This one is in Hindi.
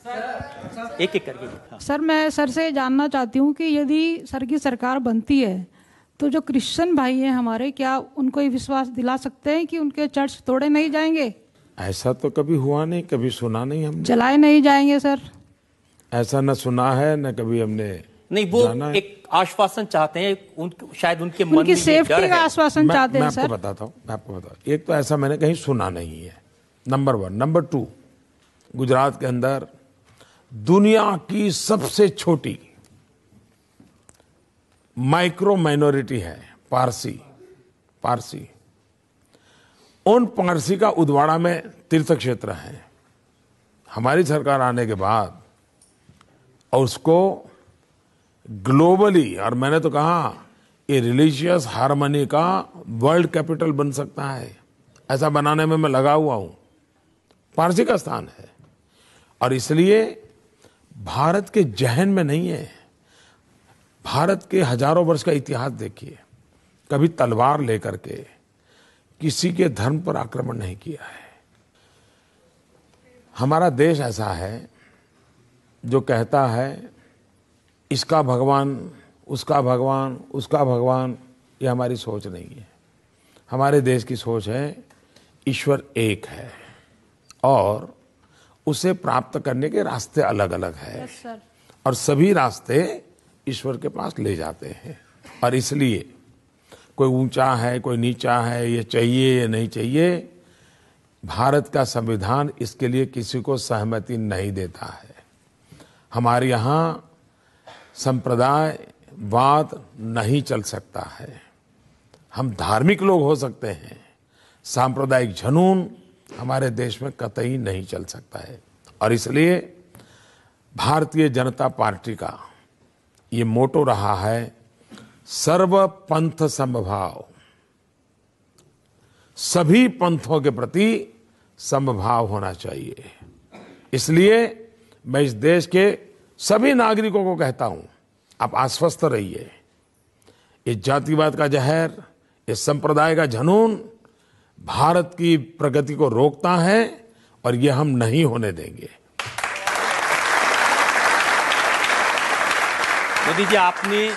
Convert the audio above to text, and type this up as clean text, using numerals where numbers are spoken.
एक एक करके। हाँ। सर, मैं सर से जानना चाहती हूँ कि यदि सर की सरकार बनती है तो जो क्रिश्चियन भाई हैं हमारे, क्या उनको ये विश्वास दिला सकते हैं कि उनके चर्च तोड़े नहीं जाएंगे? ऐसा तो कभी हुआ नहीं, कभी सुना नहीं हमने। जलाए नहीं जाएंगे सर? ऐसा न सुना है न कभी हमने नहीं, वो जाना है। एक आश्वासन चाहते हैं, शायद उनके मन में उनकी ये डर सेफ्टी का है। आश्वासन चाहते हैं मैं सर। आपको बताता हूँ। एक तो ऐसा मैंने कहीं सुना नहीं है, नंबर 1। नंबर 2, गुजरात के अंदर दुनिया की सबसे छोटी माइक्रो माइनॉरिटी है पारसी। उन पारसी का उदवाड़ा में तीर्थ क्षेत्र है। हमारी सरकार आने के बाद और उसको ग्लोबली, और मैंने तो कहा ये रिलीजियस हार्मनी का वर्ल्ड कैपिटल बन सकता है, ऐसा बनाने में मैं लगा हुआ हूं। पारसी का स्थान है और इसलिए भारत के जहन में नहीं है। भारत के हजारों वर्ष का इतिहास देखिए, कभी तलवार लेकर के किसी के धर्म पर आक्रमण नहीं किया है। हमारा देश ऐसा है जो कहता है इसका भगवान, उसका भगवान, उसका भगवान, ये हमारी सोच नहीं है। हमारे देश की सोच है ईश्वर एक है और उसे प्राप्त करने के रास्ते अलग अलग है। Yes sir. और सभी रास्ते ईश्वर के पास ले जाते हैं। और इसलिए कोई ऊंचा है, कोई नीचा है, ये चाहिए ये नहीं चाहिए, भारत का संविधान इसके लिए किसी को सहमति नहीं देता है। हमारे यहाँ संप्रदायवाद नहीं चल सकता है। हम धार्मिक लोग हो सकते हैं, सांप्रदायिक जुनून हमारे देश में कतई नहीं चल सकता है। और इसलिए भारतीय जनता पार्टी का ये मोटो रहा है सर्व पंथ समभाव, सभी पंथों के प्रति समभाव होना चाहिए। इसलिए मैं इस देश के सभी नागरिकों को कहता हूं, आप आश्वस्त रहिए। इस जातिवाद का जहर, इस संप्रदाय का जुनून भारत की प्रगति को रोकता है और ये हम नहीं होने देंगे। मोदी जी, आपने